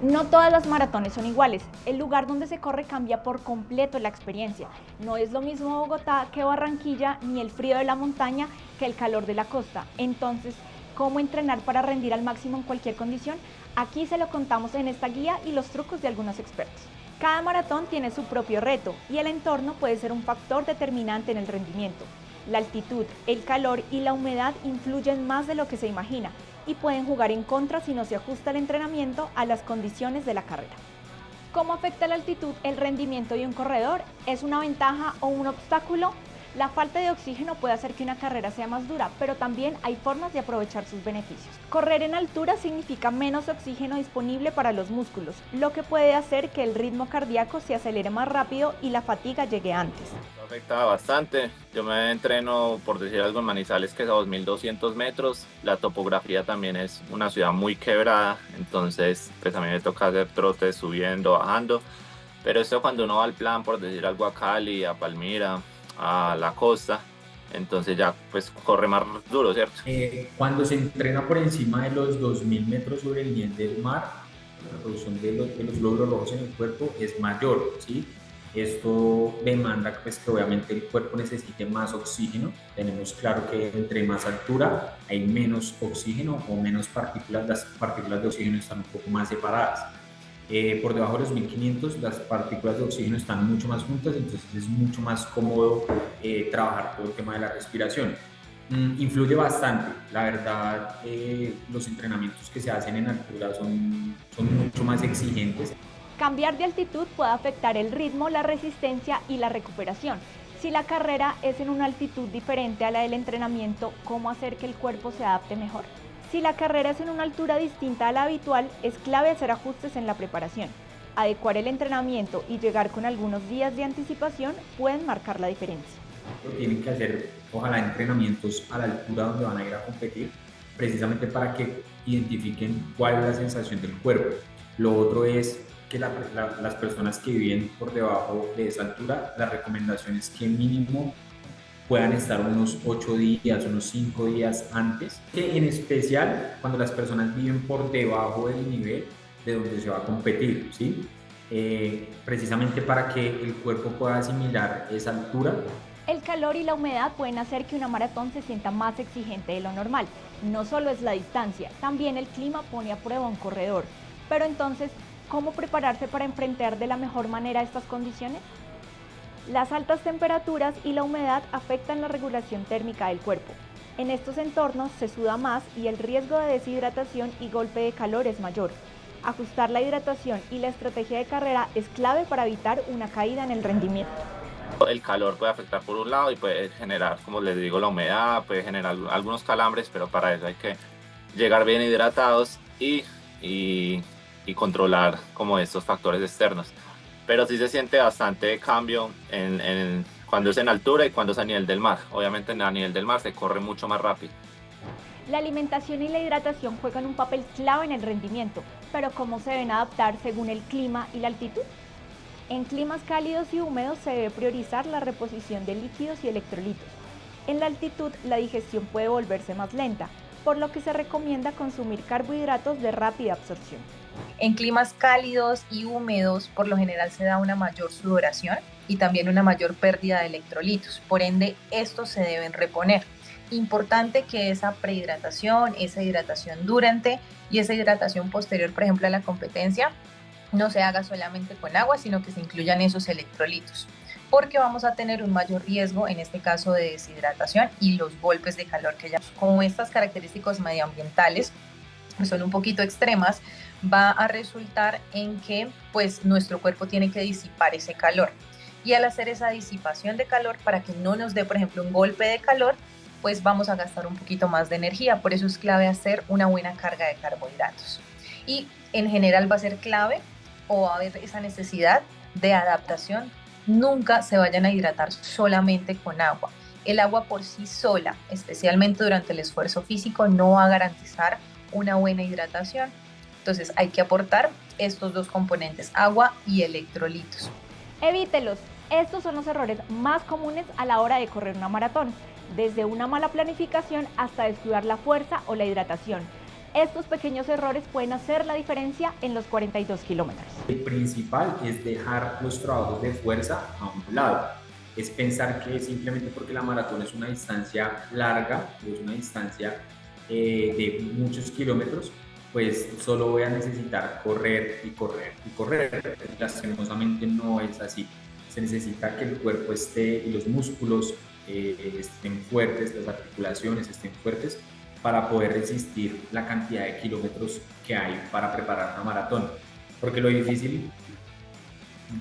No todas las maratones son iguales. El lugar donde se corre cambia por completo la experiencia. No es lo mismo Bogotá que Barranquilla, ni el frío de la montaña que el calor de la costa. Entonces, ¿cómo entrenar para rendir al máximo en cualquier condición? Aquí se lo contamos en esta guía y los trucos de algunos expertos. Cada maratón tiene su propio reto y el entorno puede ser un factor determinante en el rendimiento. La altitud, el calor y la humedad influyen más de lo que se imagina y pueden jugar en contra si no se ajusta el entrenamiento a las condiciones de la carrera. ¿Cómo afecta la altitud el rendimiento de un corredor? ¿Es una ventaja o un obstáculo? La falta de oxígeno puede hacer que una carrera sea más dura, pero también hay formas de aprovechar sus beneficios. Correr en altura significa menos oxígeno disponible para los músculos, lo que puede hacer que el ritmo cardíaco se acelere más rápido y la fatiga llegue antes. Afecta bastante. Yo me entreno, por decir algo, en Manizales, que es a 2200 metros. La topografía también es una ciudad muy quebrada, entonces pues a mí me toca hacer trotes subiendo, bajando. Pero esto cuando uno va al plan, por decir algo, a Cali, a Palmira, a la costa, entonces ya pues corre más duro, ¿cierto? Cuando se entrena por encima de los 2000 metros sobre el nivel del mar, la producción de los glóbulos rojos en el cuerpo es mayor, ¿sí? Esto demanda pues, que obviamente el cuerpo necesite más oxígeno. Tenemos claro que entre más altura hay menos oxígeno o menos partículas, las partículas de oxígeno están un poco más separadas. Por debajo de los 1500 las partículas de oxígeno están mucho más juntas, entonces es mucho más cómodo trabajar todo el tema de la respiración. Influye bastante, la verdad, los entrenamientos que se hacen en altura son mucho más exigentes. Cambiar de altitud puede afectar el ritmo, la resistencia y la recuperación. Si la carrera es en una altitud diferente a la del entrenamiento, ¿cómo hacer que el cuerpo se adapte mejor? Si la carrera es en una altura distinta a la habitual, es clave hacer ajustes en la preparación. Adecuar el entrenamiento y llegar con algunos días de anticipación pueden marcar la diferencia. Tienen que hacer, ojalá, entrenamientos a la altura donde van a ir a competir, precisamente para que identifiquen cuál es la sensación del cuerpo. Lo otro es que las personas que viven por debajo de esa altura, la recomendación es que mínimo puedan estar unos 8 días, unos 5 días antes, que en especial cuando las personas viven por debajo del nivel de donde se va a competir, ¿sí? Precisamente para que el cuerpo pueda asimilar esa altura. El calor y la humedad pueden hacer que una maratón se sienta más exigente de lo normal. No solo es la distancia, también el clima pone a prueba a un corredor. Pero entonces, ¿cómo prepararse para enfrentar de la mejor manera estas condiciones? Las altas temperaturas y la humedad afectan la regulación térmica del cuerpo. En estos entornos se suda más y el riesgo de deshidratación y golpe de calor es mayor. Ajustar la hidratación y la estrategia de carrera es clave para evitar una caída en el rendimiento. El calor puede afectar por un lado y puede generar, como les digo, la humedad, puede generar algunos calambres, pero para eso hay que llegar bien hidratados y controlar como estos factores externos. Pero sí se siente bastante cambio cuando es en altura y cuando es a nivel del mar. Obviamente a nivel del mar se corre mucho más rápido. La alimentación y la hidratación juegan un papel clave en el rendimiento, pero ¿cómo se deben adaptar según el clima y la altitud? En climas cálidos y húmedos se debe priorizar la reposición de líquidos y electrolitos. En la altitud la digestión puede volverse más lenta, por lo que se recomienda consumir carbohidratos de rápida absorción. En climas cálidos y húmedos, por lo general se da una mayor sudoración y también una mayor pérdida de electrolitos. Por ende, estos se deben reponer. Importante que esa prehidratación, esa hidratación durante y esa hidratación posterior, por ejemplo, a la competencia, no se haga solamente con agua, sino que se incluyan esos electrolitos, porque vamos a tener un mayor riesgo, en este caso, de deshidratación y los golpes de calor que ya, como estas características medioambientales son un poquito extremas, va a resultar en que pues nuestro cuerpo tiene que disipar ese calor, y al hacer esa disipación de calor, para que no nos dé, por ejemplo, un golpe de calor, pues vamos a gastar un poquito más de energía. Por eso es clave hacer una buena carga de carbohidratos, y en general va a ser clave o va a haber esa necesidad de adaptación. Nunca se vayan a hidratar solamente con agua. El agua por sí sola, especialmente durante el esfuerzo físico, no va a garantizar una buena hidratación. Entonces hay que aportar estos dos componentes, agua y electrolitos. Evítelos. Estos son los errores más comunes a la hora de correr una maratón, desde una mala planificación hasta descuidar la fuerza o la hidratación. Estos pequeños errores pueden hacer la diferencia en los 42 kilómetros. El principal es dejar los trabajos de fuerza a un lado. Es pensar que simplemente porque la maratón es una distancia larga, es una distancia de muchos kilómetros, pues solo voy a necesitar correr y correr y correr. Lastimosamente no es así. Se necesita que el cuerpo esté y los músculos estén fuertes, las articulaciones estén fuertes para poder resistir la cantidad de kilómetros que hay para preparar una maratón. Porque lo difícil,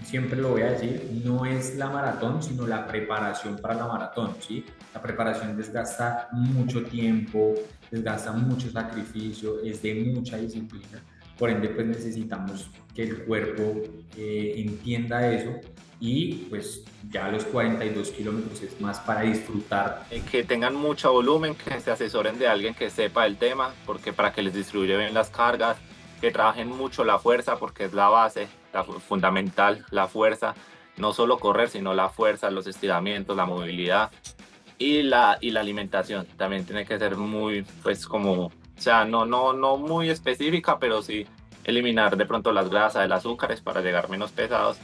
siempre lo voy a decir, no es la maratón, sino la preparación para la maratón, ¿sí? La preparación desgasta mucho tiempo, desgasta mucho sacrificio, es de mucha disciplina. Por ende, pues necesitamos que el cuerpo entienda eso y pues ya los 42 kilómetros es más para disfrutar. Que tengan mucho volumen, que se asesoren de alguien que sepa el tema, porque para que les distribuya bien las cargas, que trabajen mucho la fuerza, porque es la base, fundamental, la fuerza, no solo correr, sino la fuerza, los estiramientos, la movilidad y la alimentación. También tiene que ser muy, pues como, o sea, no muy específica, pero sí eliminar de pronto las grasas, el azúcares para llegar menos pesados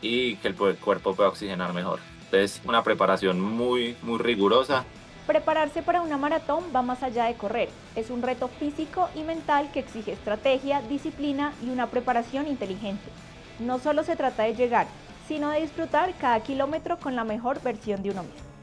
y que el cuerpo pueda oxigenar mejor. Entonces, una preparación muy rigurosa. Prepararse para una maratón va más allá de correr. Es un reto físico y mental que exige estrategia, disciplina y una preparación inteligente. No solo se trata de llegar, sino de disfrutar cada kilómetro con la mejor versión de uno mismo.